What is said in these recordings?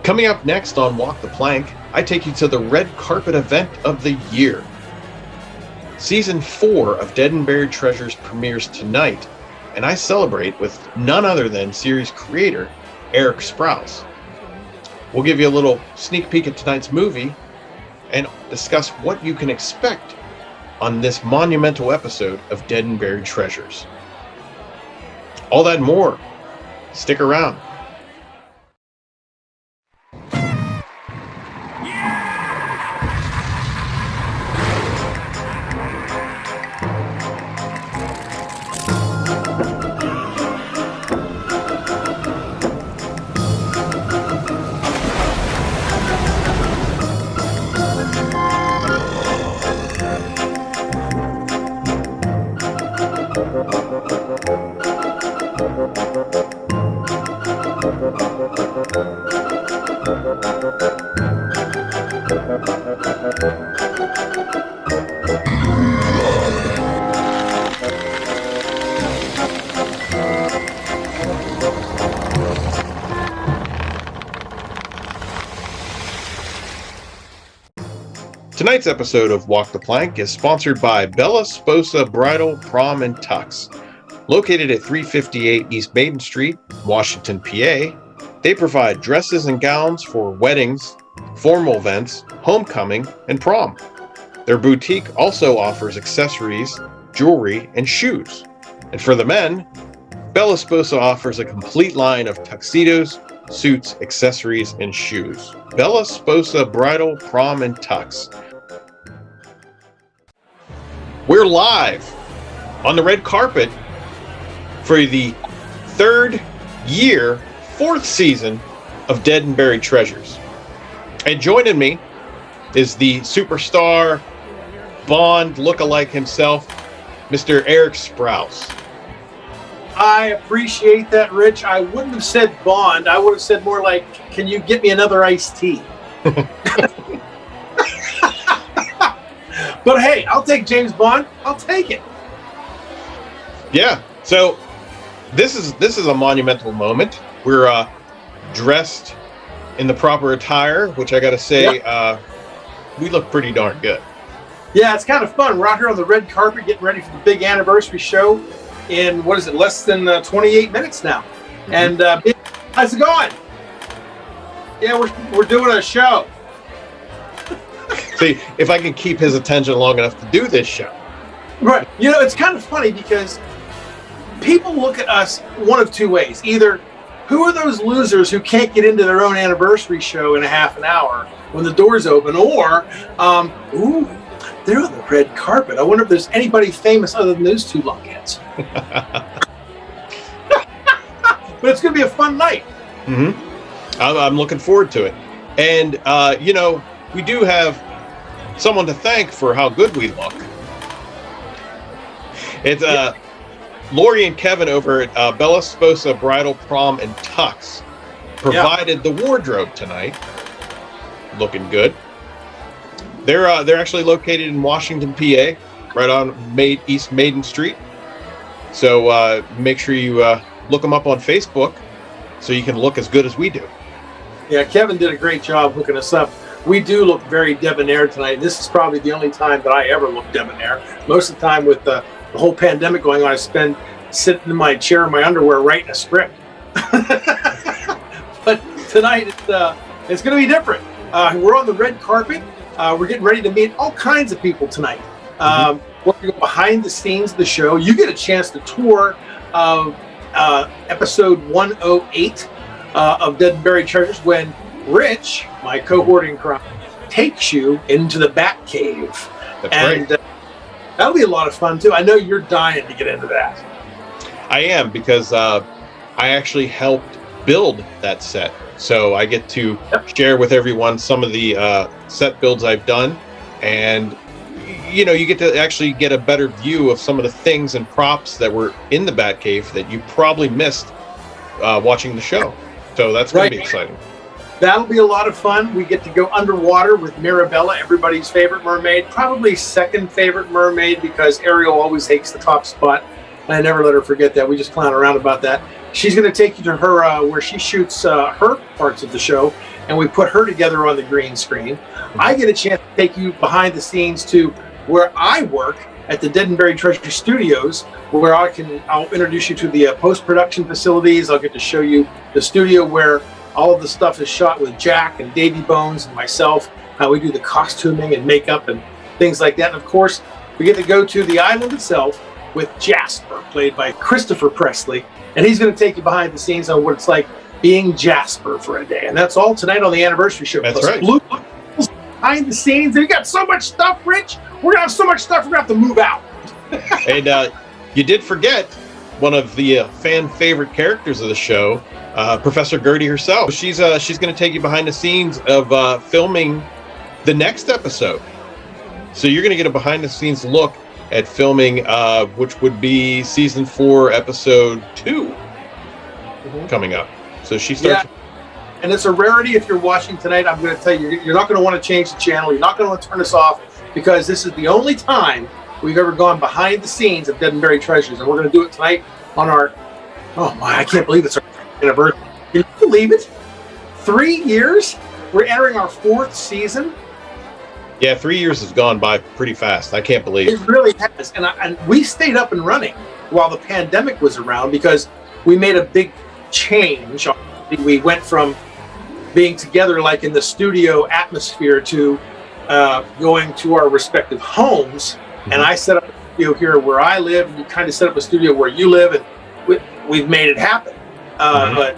Coming up next on Walk the Plank, I take you to the red carpet event of the year. Season 4 of Dead and Buried Treasures premieres tonight, and I celebrate with none other than series creator Eric Sprouse. We'll give you a little sneak peek at tonight's movie and discuss what you can expect on this monumental episode of Dead and Buried Treasures. All that and more. Stick around. Tonight's episode of Walk the Plank is sponsored by Bella Sposa Bridal, Prom, and Tux. Located at 358 East Maiden Street, Washington, PA, they provide dresses and gowns for weddings, formal events, homecoming, and prom. Their boutique also offers accessories, jewelry, and shoes. And for the men, Bella Sposa offers a complete line of tuxedos, suits, accessories, and shoes. Bella Sposa Bridal, Prom, and Tux. We're live on the red carpet for the third year, fourth season of Dead and Buried Treasures. And joining me is the superstar Bond lookalike himself, Mr. Eric Sprouse. I appreciate that, Rich. I wouldn't have said Bond. I would have said more like, can you get me another iced tea? But hey, I'll take James Bond. I'll take it. Yeah. So this is a monumental moment. We're dressed in the proper attire, which I got to say, we look pretty darn good. Yeah, it's kind of fun. We're out here on the red carpet getting ready for the big anniversary show in, what is it, less than 28 minutes now. Mm-hmm. And how's it going? Yeah, we're doing a show. See, if I can keep his attention long enough to do this show. Right. You know, it's kind of funny because people look at us one of two ways. Either, who are those losers who can't get into their own anniversary show in a half an hour when the doors open? Or, ooh, they're on the red carpet. I wonder if there's anybody famous other than those two lunkheads. But it's going to be a fun night. Mm-hmm. I'm looking forward to it. And, you know, we do have someone to thank for how good we look. It's Lori and Kevin over at Bella Sposa Bridal, Prom, and Tux provided the wardrobe tonight. Looking good. They're actually located in Washington, PA, right on East Maiden Street. So make sure you look them up on Facebook so you can look as good as we do. Yeah, Kevin did a great job hooking us up. We do look very debonair tonight. This is probably the only time that I ever look debonair. Most of the time with the whole pandemic going on, I spend sitting in my chair in my underwear writing a script. But tonight it's going to be different. We're on the red carpet. We're getting ready to meet all kinds of people tonight. We're going to go behind the scenes of the show. You get a chance to tour episode 108 of Dead and Buried Treasures when Rich, my cohort in crime, takes you into the Bat Cave. That's right. That'll be a lot of fun too. I know you're dying to get into that. I am, because I actually helped build that set. So I get to share with everyone some of the set builds I've done. And, you know, you get to actually get a better view of some of the things and props that were in the Bat Cave that you probably missed watching the show. So that's going to be exciting. That'll be a lot of fun. We get to go underwater with Mirabella, everybody's favorite mermaid, probably second favorite mermaid because Ariel always takes the top spot. I never let her forget that. We just clown around about that. She's going to take you to her where she shoots her parts of the show. and we put her together on the green screen. I get a chance to take you behind the scenes to where I work at the Dead and Buried Treasure Studios, where I'll introduce you to the post-production facilities. I'll get to show you the studio where all of the stuff is shot with Jack and Davy Bones and myself, how we do the costuming and makeup and things like that. And of course, we get to go to the island itself with Jasper, played by Christopher Presley, and he's going to take you behind the scenes on what it's like being Jasper for a day. And that's all tonight on the anniversary show. That's Plus right. Blue behind the scenes. We got so much stuff, Rich. We're going to have so much stuff, we're going to have to move out. And you did forget one of the fan favorite characters of the show, Professor Gertie herself. She's going to take you behind the scenes of filming the next episode. So you're going to get a behind the scenes look at filming, which would be season 4, episode 2 coming up. So she starts. Yeah. And it's a rarity if you're watching tonight. I'm going to tell you, you're not going to want to change the channel. You're not going to want to turn us off, because this is the only time we've ever gone behind the scenes of Dead and Buried Treasures. And we're going to do it tonight on our, oh my, I can't believe it's our anniversary. Can you believe it? 3 years? We're entering our 4th season. Yeah, 3 years has gone by pretty fast. I can't believe It really has. And we stayed up and running while the pandemic was around, because we made a big change. We went from being together like in the studio atmosphere to going to our respective homes. And I set up a studio here where I live, and you kind of set up a studio where you live, and we've made it happen. But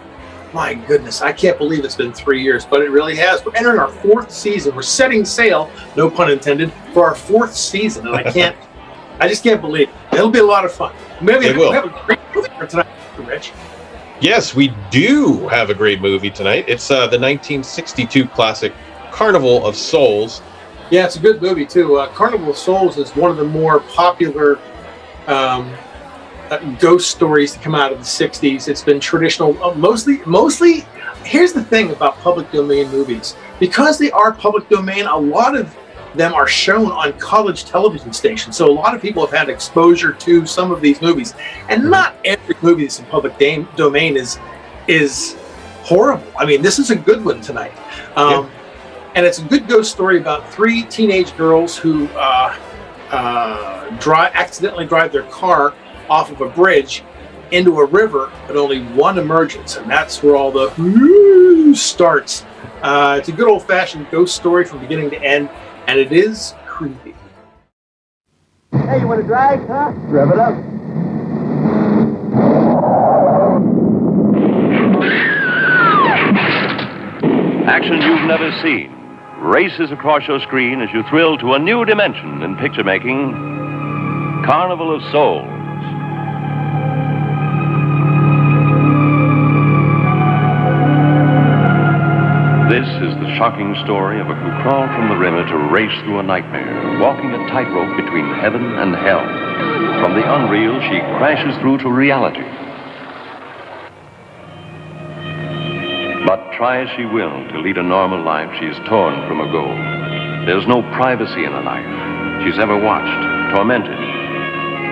my goodness, I can't believe it's been 3 years, but it really has. We're entering our 4th season. We're setting sail, no pun intended, for our 4th season. And I just can't believe it. It'll be a lot of fun. Maybe we'll have a great movie for tonight, Rich. Yes, we do have a great movie tonight. It's the 1962 classic Carnival of Souls. Yeah, it's a good movie too. Carnival of Souls is one of the more popular ghost stories to come out of the 60s. It's been traditional, mostly. Here's the thing about public domain movies. Because they are public domain, a lot of them are shown on college television stations. So a lot of people have had exposure to some of these movies. And not every movie that's in public domain is horrible. I mean, this is a good one tonight. And it's a good ghost story about 3 teenage girls who accidentally drive their car off of a bridge into a river, but only one emerges, and that's where all the starts. It's a good old-fashioned ghost story from beginning to end, and it is creepy. Hey, you want to drive, huh? Rev it up. Action you've never seen races across your screen as you thrill to a new dimension in picture making. Carnival of Souls. This is the shocking story of a who crawled from the river to race through a nightmare, walking a tightrope between heaven and hell. From the unreal, she crashes through to reality. But try as she will to lead a normal life, she is torn from her goal. There's no privacy in a life she's ever watched, tormented.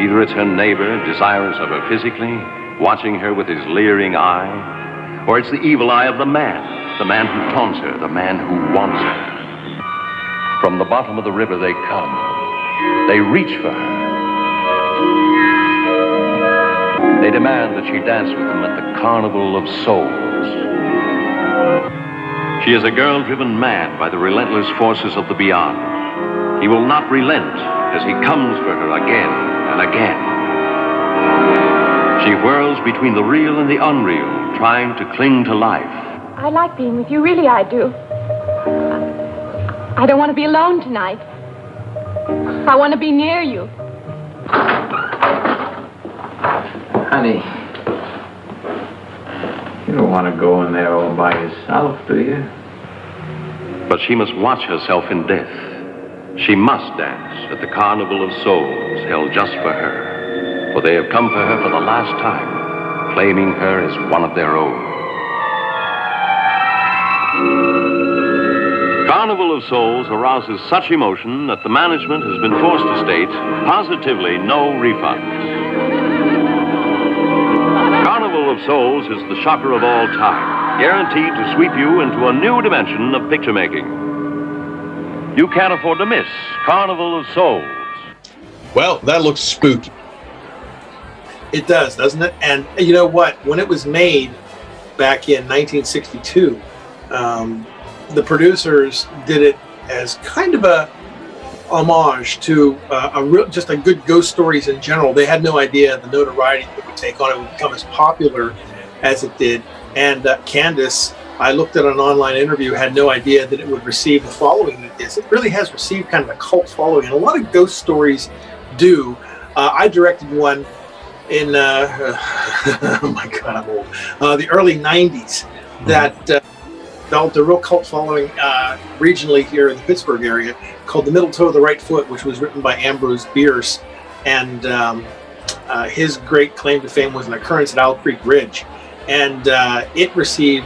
Either it's her neighbor, desirous of her physically, watching her with his leering eye, or it's the evil eye of the man who taunts her, the man who wants her. From the bottom of the river they come. They reach for her. They demand that she dance with them at the Carnival of Souls. She is a girl driven mad by the relentless forces of the beyond. He will not relent as he comes for her again and again. She whirls between the real and the unreal, trying to cling to life. I like being with you, really I do. I don't want to be alone tonight. I want to be near you. Honey, you don't want to go in there all by yourself, do you? But she must watch herself in death. She must dance at the Carnival of Souls held just for her. For they have come for her for the last time, claiming her as one of their own. Carnival of Souls arouses such emotion that the management has been forced to state positively no refunds. Carnival of of Souls is the shocker of all time, guaranteed to sweep you into a new dimension of picture making. You can't afford to miss Carnival of Souls. Well, that looks spooky. It does, doesn't it? And you know what? When it was made back in 1962, the producers did it as kind of a homage to just a good ghost stories in general. They had no idea the notoriety it would take on. It would become as popular as it did. And Candace, I looked at an online interview, had no idea that it would receive the following that it is. It really has received kind of a cult following, and a lot of ghost stories do. I directed one in oh my God, I'm old. The early '90s that developed a real cult following regionally here in the Pittsburgh area, called The Middle Toe of the Right Foot, which was written by Ambrose Bierce, and his great claim to fame was an occurrence at Owl Creek Ridge, and it received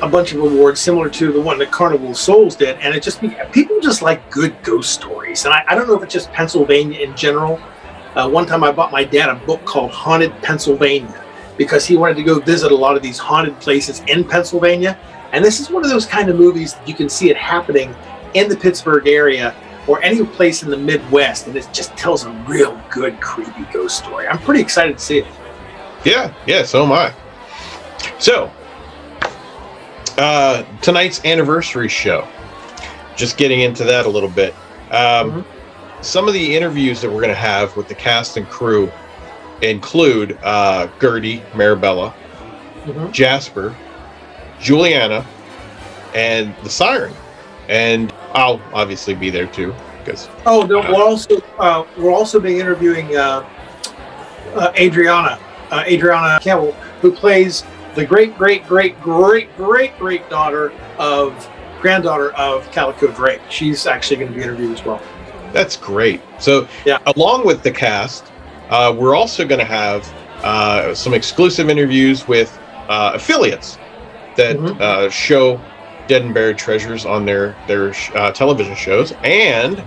a bunch of awards similar to the one that Carnival of Souls did, and people just like good ghost stories, and I don't know if it's just Pennsylvania in general. One time I bought my dad a book called Haunted Pennsylvania because he wanted to go visit a lot of these haunted places in Pennsylvania, and this is one of those kind of movies that you can see it happening in the Pittsburgh area or any place in the Midwest, and it just tells a real good creepy ghost story. I'm pretty excited to see it. Yeah, so am I. So, tonight's anniversary show. Just getting into that a little bit. Some of the interviews that we're going to have with the cast and crew include Gertie, Marabella, Jasper, Juliana, and the Siren. And I'll obviously be there too, because we're also being interviewing Adriana Campbell, who plays the granddaughter of Calico Drake. She's actually going to be interviewed as well. That's great. So, along with the cast, we're also going to have some exclusive interviews with affiliates that show Dead and Buried Treasures on their television shows, and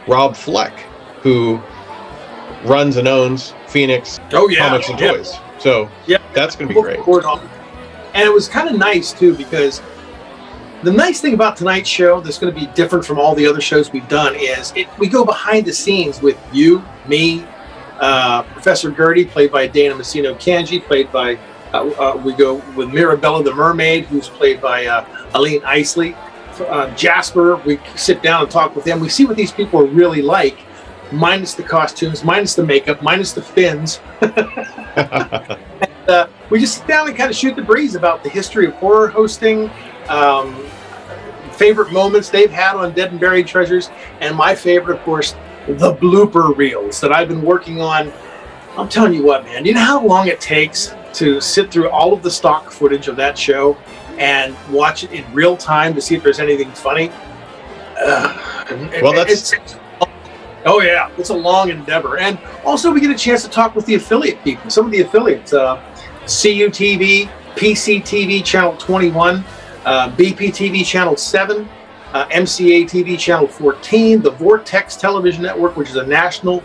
Rob Fleck, who runs and owns Phoenix Comics and Toys. So that's going to be great. And it was kind of nice too, because the nice thing about tonight's show that's going to be different from all the other shows we've done is we go behind the scenes with you, me, Professor Gertie, played by Dana Messino Kanji, played by we go with Mirabella the Mermaid, who's played by Aline Isley. Jasper, we sit down and talk with them. We see what these people are really like, minus the costumes, minus the makeup, minus the fins. And, we just sit down and kind of shoot the breeze about the history of horror hosting, favorite moments they've had on Dead and Buried Treasures, and my favorite, of course, the blooper reels that I've been working on. I'm telling you what, man, you know how long it takes to sit through all of the stock footage of that show and watch it in real time to see if there's anything funny? It's a long endeavor. And also we get a chance to talk with the affiliate people, some of the affiliates, CUTV, PCTV Channel 21, BPTV Channel 7, MCA TV Channel 14, the Vortex Television Network, which is a national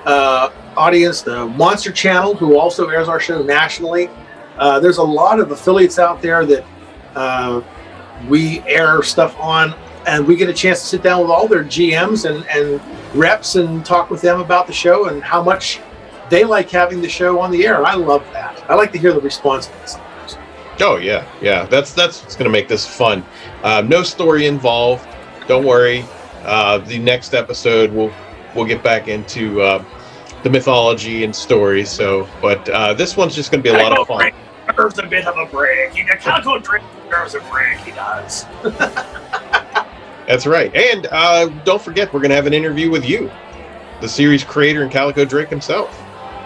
audience, the Monster Channel, who also airs our show nationally. There's a lot of affiliates out there that we air stuff on, and we get a chance to sit down with all their GMs and reps and talk with them about the show and how much they like having the show on the air. I love that. I like to hear the response to this. Oh yeah. That's what's going to make this fun. No story involved. Don't worry. The next episode we'll get back into the mythology and stories. But this one's just going to be a lot of fun. Deserves a bit of a break. Calico Drake deserves a break. He does. That's right. And don't forget, we're going to have an interview with you, the series creator and Calico Drake himself.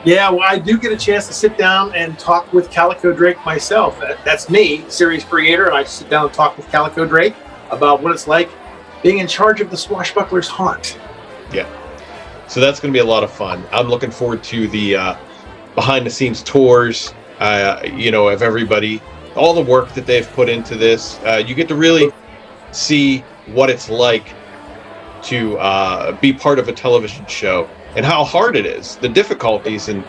Yeah, well, I do get a chance to sit down and talk with Calico Drake myself. That's me, series creator, and I sit down and talk with Calico Drake about what it's like being in charge of the Swashbuckler's haunt. Yeah. So that's going to be a lot of fun. I'm looking forward to the behind-the-scenes tours, of everybody, all the work that they've put into this. You get to really see what it's like to be part of a television show, and how hard it is, the difficulties in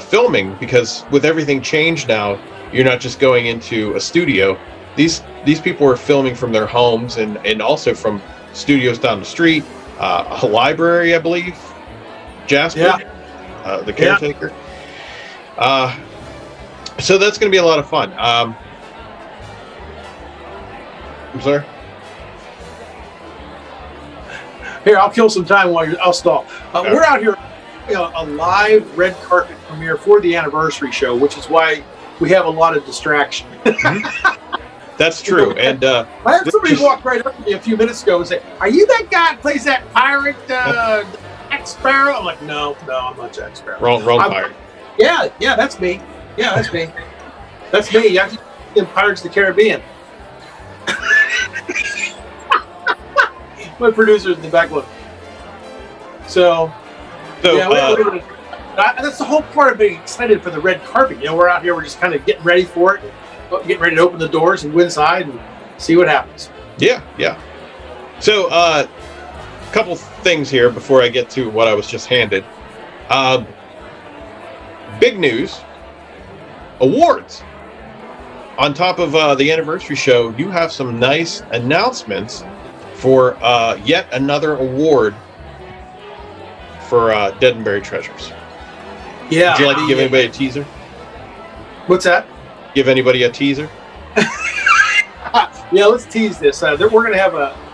filming, because with everything changed now, you're not just going into a studio. These people are filming from their homes and also from studios down the street, a library, I believe. Jasper, the caretaker. Yeah. So that's going to be a lot of fun. I'm sorry. Here, I'll kill some time while I'll stall. We're out here, a live red carpet premiere for the anniversary show, which is why we have a lot of distraction. That's true. And I had somebody walk right up to me a few minutes ago and say, "Are you that guy that plays that pirate Jack Sparrow?" I'm like, "No, I'm not Jack Sparrow." Wrong pirate. Yeah, that's me. Yeah, that's me. That's me. I'm in Pirates of the Caribbean. My producer's in the back look. So yeah, that's the whole part of being excited for the red carpet. We're out here, we're just kind of getting ready for it, getting ready to open the doors and go inside and see what happens. Yeah. So, a couple things here before I get to what I was just handed. Big news. Awards. On top of the anniversary show, you have some nice announcements for yet another award for Dead and Buried Treasures. Yeah. Would you like to give anybody a teaser? What's that? Give anybody a teaser? Yeah, let's tease this. We're going to have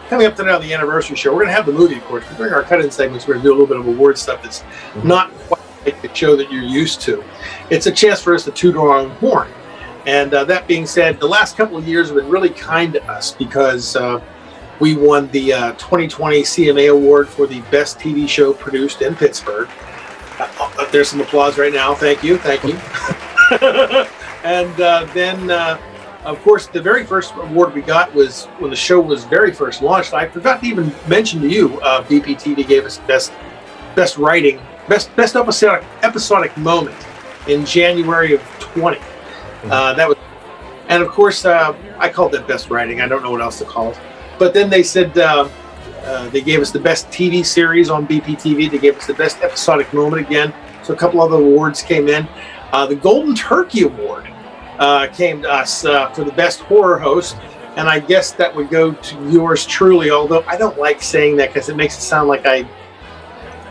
coming up tonight on the anniversary show, we're going to have the movie, of course. During our cut-in segments, we're going to do a little bit of award stuff that's not quite like the show that you're used to. It's a chance for us to toot our own horn. And that being said, the last couple of years have been really kind to us because we won the 2020 CMA Award for the best TV show produced in Pittsburgh. There's some applause right now. Thank you. And then, of course, the very first award we got was when the show was very first launched. I forgot to even mention to you, BPTV gave us best writing, best episodic moment in January of 20. That was, and of course, I called that best writing. I don't know what else to call it. But then they said they gave us the best TV series on BPTV. They gave us the best episodic moment again. So a couple other awards came in. The Golden Turkey Award came to us for the best horror host. And I guess that would go to yours truly, although I don't like saying that because it makes it sound like I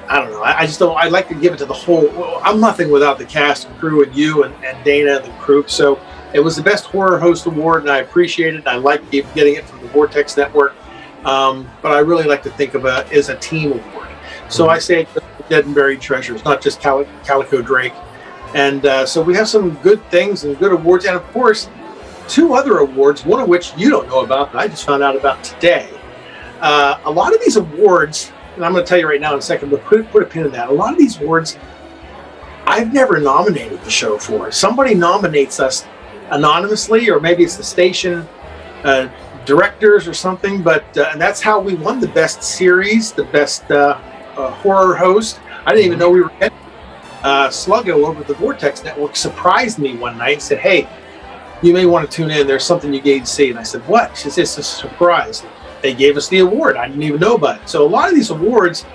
don't know. I just don't. I like to give it to the whole. Well, I'm nothing without the cast and crew and you and Dana and the crew. So it was the best horror host award, and I appreciate it. I like getting it from the Vortex Network, but I really like to think of it as a team award. So I say Dead and Buried Treasures, not just Calico Drake. And so we have some good things and good awards, and of course, 2 other awards. One of which you don't know about, but I just found out about today. A lot of these awards. And I'm going to tell you right now in a second, but put a pin in that. A lot of these awards, I've never nominated the show for. Somebody nominates us anonymously, or maybe it's the station directors or something. But and that's how we won the best series, the best horror host. I didn't even know we were getting. Sluggo over at the Vortex Network surprised me one night and said, "Hey, you may want to tune in. There's something you gave to see." And I said, "What?" She said, "It's a surprise." They gave us the award. I didn't even know about it. So a lot of these awards,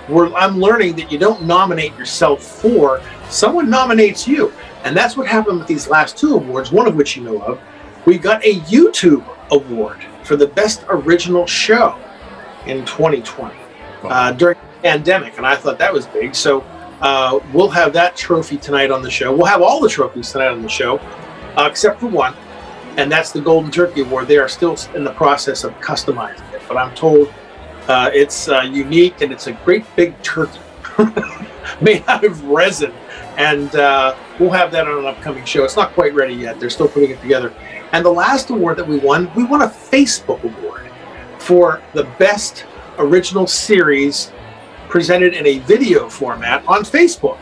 I'm learning that you don't nominate yourself for. Someone nominates you. And that's what happened with these last 2 awards, one of which you know of. We got a YouTube award for the best original show in 2020 during the pandemic. And I thought that was big. So we'll have that trophy tonight on the show. We'll have all the trophies tonight on the show, except for one. And that's the Golden Turkey Award. They are still in the process of customizing it. But I'm told it's unique, and it's a great big turkey made out of resin. And we'll have that on an upcoming show. It's not quite ready yet. They're still putting it together. And the last award that we won a Facebook award for the best original series presented in a video format on Facebook.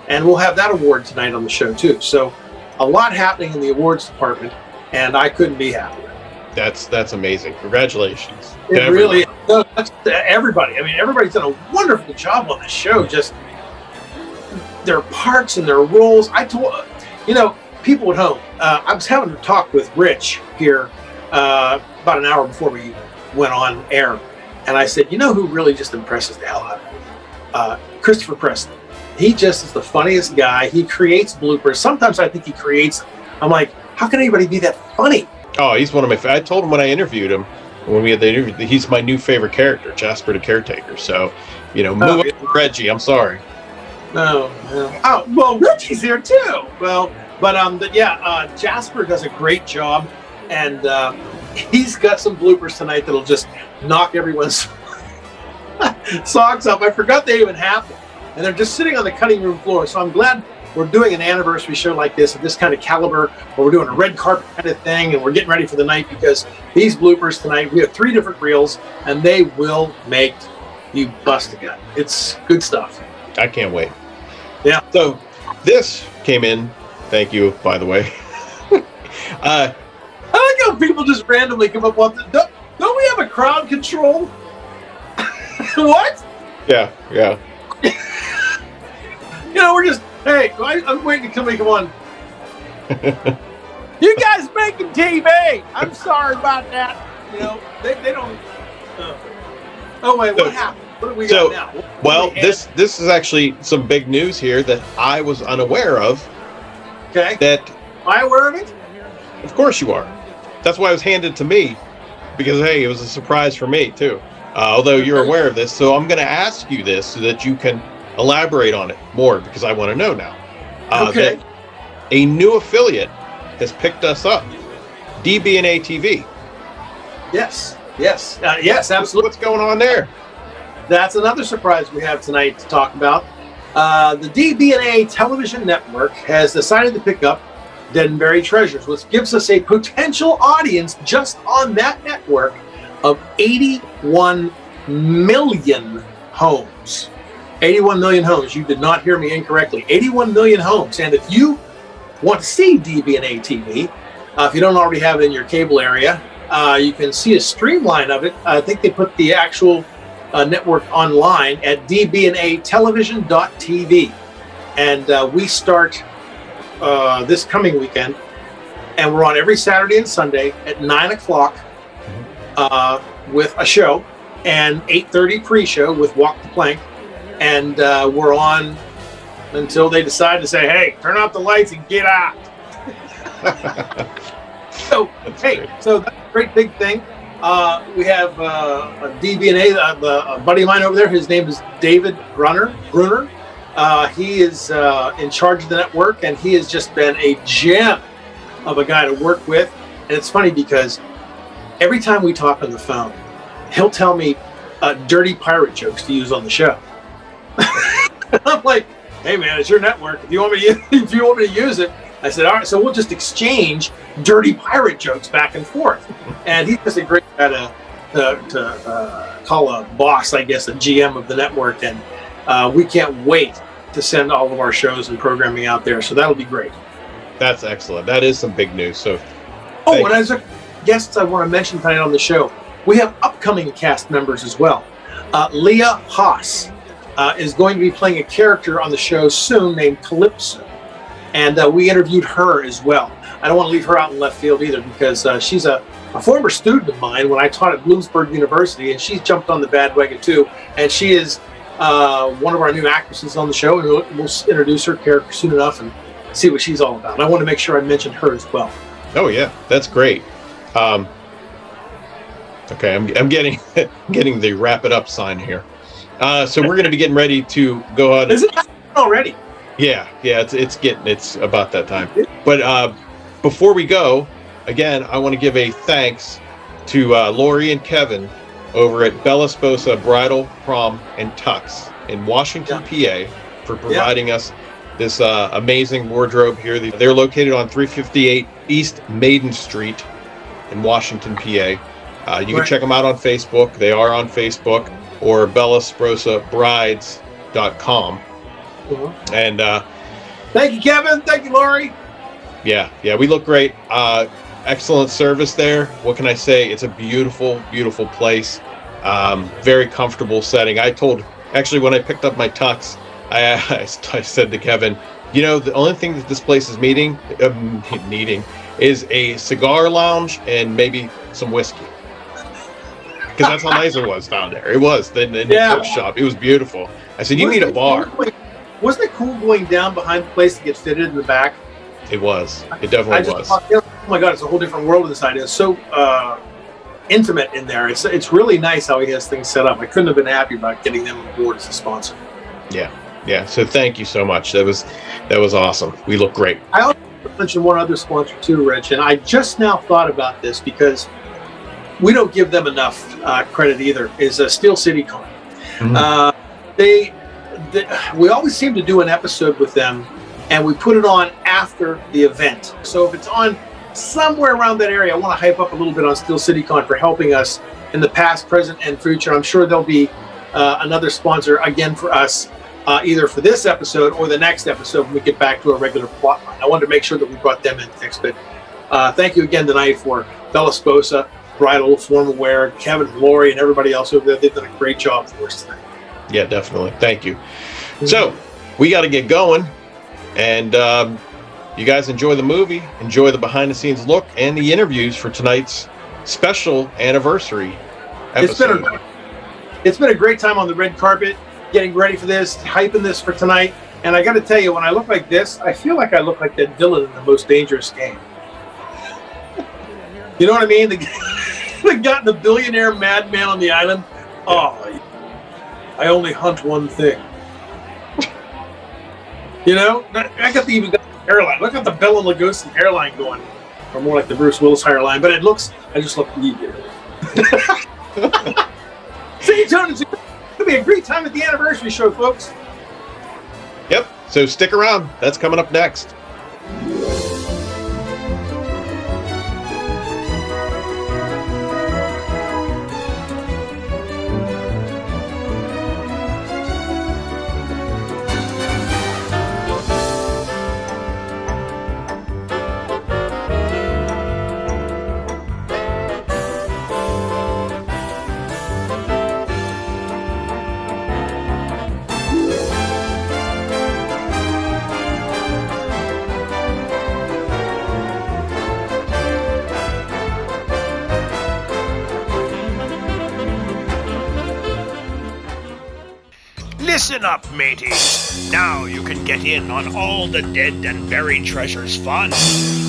And we'll have that award tonight on the show, too. So a lot happening in the awards department. And I couldn't be happier. That's amazing. Congratulations. It really is. That's to everybody. I mean, everybody's done a wonderful job on this show. Just their parts and their roles. I told, people at home, I was having a talk with Rich here about an hour before we went on air. And I said, you know who really just impresses the hell out of me? Christopher Preston. He just is the funniest guy. He creates bloopers. Sometimes I think he creates them. I'm like, how can anybody be that funny? Oh, he's one of my. I told him when I interviewed him, when we had the interview, that he's my new favorite character, Jasper the Caretaker. So, move on to Reggie. I'm sorry. No. Oh, well, Reggie's here too. Well, but Jasper does a great job, and he's got some bloopers tonight that'll just knock everyone's socks up. I forgot they even happened, and they're just sitting on the cutting room floor. So I'm glad we're doing an anniversary show like this, of this kind of caliber, where we're doing a red carpet kind of thing, and we're getting ready for the night, because these bloopers tonight, we have 3 different reels, and they will make you bust a gut. It's good stuff. I can't wait. Yeah. So this came in. Thank you, by the way. I like how people just randomly come up with don't we have a crowd control? What? Yeah. We're just, hey, I'm waiting to come on. You guys making TV? I'm sorry about that. They don't. Oh wait, what happened? What do we got now? Well, this is actually some big news here that I was unaware of. Okay. That. Am I aware of it? Of course you are. That's why it was handed to me, because hey, it was a surprise for me too. Although you're aware of this, so I'm going to ask you this so that you can elaborate on it more, because I want to know now. Okay. That a new affiliate has picked us up, DB&A TV. Yes, absolutely. What's going on there? That's another surprise we have tonight to talk about. The DB&A television network has decided to pick up Dead and Buried Treasures, which gives us a potential audience just on that network of 81 million homes. 81 million homes. You did not hear me incorrectly. 81 million homes. And if you want to see DB&A TV, if you don't already have it in your cable area, you can see a streamline of it. I think they put the actual network online at dbnatelevision.tv. And we start this coming weekend, and we're on every Saturday and Sunday at 9 o'clock with a show, and 8:30 pre-show with Walk the Plank. And we're on until they decide to say, hey, turn off the lights and get out. So that's a great big thing. We have a DB&A, a buddy of mine over there. His name is David Brunner. He is in charge of the network, and he has just been a gem of a guy to work with. And it's funny because every time we talk on the phone, he'll tell me dirty pirate jokes to use on the show. I'm like, hey man, it's your network. If you want me to use it, I said, all right. So we'll just exchange dirty pirate jokes back and forth. And he's just a great guy to call a boss, I guess, a GM of the network. And we can't wait to send all of our shows and programming out there. So that'll be great. That's excellent. That is some big news. So, and as a guests I want to mention tonight on the show, we have upcoming cast members as well. Leah Haas is going to be playing a character on the show soon named Calypso. And we interviewed her as well. I don't want to leave her out in left field either, because she's a former student of mine when I taught at Bloomsburg University, and she's jumped on the bandwagon too. And she is one of our new actresses on the show, and we'll introduce her character soon enough and see what she's all about. I want to make sure I mention her as well. Oh yeah, that's great. Okay, I'm getting getting the wrap it up sign here. So we're going to be getting ready to go out. Is it already? Yeah, it's about that time. But before we go, again, I want to give a thanks to Lori and Kevin over at Bella Sposa Bridal, Prom, and Tux in Washington, PA, for providing us this amazing wardrobe here. They're located on 358 East Maiden Street in Washington, PA. You can check them out on Facebook. They are on Facebook, or bellasposabrides.com. And thank you, Kevin. Thank you, Lori. Yeah, we look great. Excellent service there. What can I say? It's a beautiful, beautiful place. Very comfortable setting. Actually, when I picked up my tux, I said to Kevin, the only thing that this place is needing is a cigar lounge and maybe some whiskey. because that's how nice it was down there. It was the cook shop. It was beautiful. I said, you need a bar. Wasn't it cool going down behind the place to get fitted in the back? It was. It definitely was. Oh my God, it's a whole different world inside. It's so intimate in there. It's really nice how he has things set up. I couldn't have been happy about getting them on board as a sponsor. Yeah. So thank you so much. That was awesome. We look great. I also mentioned one other sponsor too, Rich, and I just now thought about this because we don't give them enough credit either. Is Steel City Con. Mm-hmm. We always seem to do an episode with them, and we put it on after the event. So if it's on somewhere around that area, I want to hype up a little bit on Steel City Con for helping us in the past, present, and future. I'm sure there'll be another sponsor again for us, either for this episode or the next episode when we get back to a regular plot line. I wanted to make sure that we brought them in next. But thank you again tonight for Bella Sposa, Bridal, Formal Wear, Kevin, Lori, and everybody else over there. They've done a great job for us tonight. Yeah, definitely. Thank you. So we got to get going, and you guys enjoy the movie, enjoy the behind-the-scenes look, and the interviews for tonight's special anniversary episode. It's been a great time on the red carpet, getting ready for this, hyping this for tonight. And I got to tell you, when I look like this, I feel like I look like that villain in The Most Dangerous Game. You know what I mean? The billionaire madman on the island. Oh, I only hunt one thing. You know, I got the hairline. Look at the Bela Lugosi hairline going, or more like the Bruce Willis hairline. But I just look evil. See, Tony, it's going to be a great time at the anniversary show, folks. Yep. So stick around. That's coming up next. Listen up, mateys. Now you can get in on all the dead and buried treasures fun.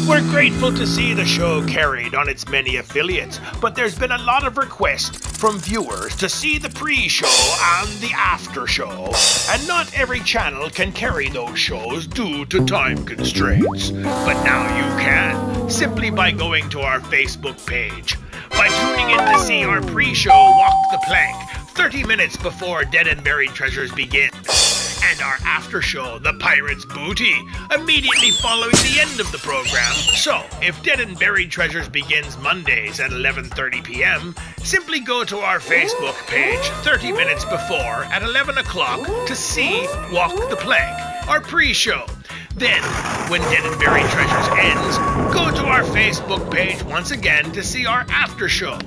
We're grateful to see the show carried on its many affiliates, but there's been a lot of requests from viewers to see the pre-show and the after-show, and not every channel can carry those shows due to time constraints. But now you can, simply by going to our Facebook page. By tuning in to see our pre-show Walk the Plank, 30 minutes before Dead and Buried Treasures begins, and our after show, The Pirate's Booty, immediately following the end of the program. So, if Dead and Buried Treasures begins Mondays at 11:30 p.m., simply go to our Facebook page 30 minutes before at 11 o'clock to see Walk the Plank, our pre-show. Then, when Dead and Buried Treasures ends, go to our Facebook page once again to see our after show,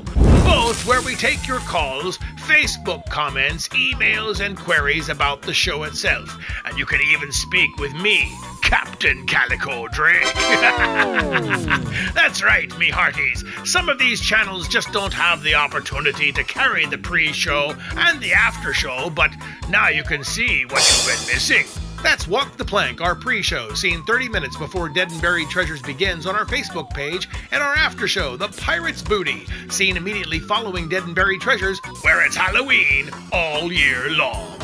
both where we take your calls, Facebook comments, emails, and queries about the show itself. And you can even speak with me, Captain Calico Drake. That's right, me hearties. Some of these channels just don't have the opportunity to carry the pre-show and the after show, but now you can see what you've been missing. That's Walk the Plank, our pre-show, seen 30 minutes before Dead and Buried Treasures begins on our Facebook page, and our after show, The Pirate's Booty, seen immediately following Dead and Buried Treasures, where it's Halloween all year long.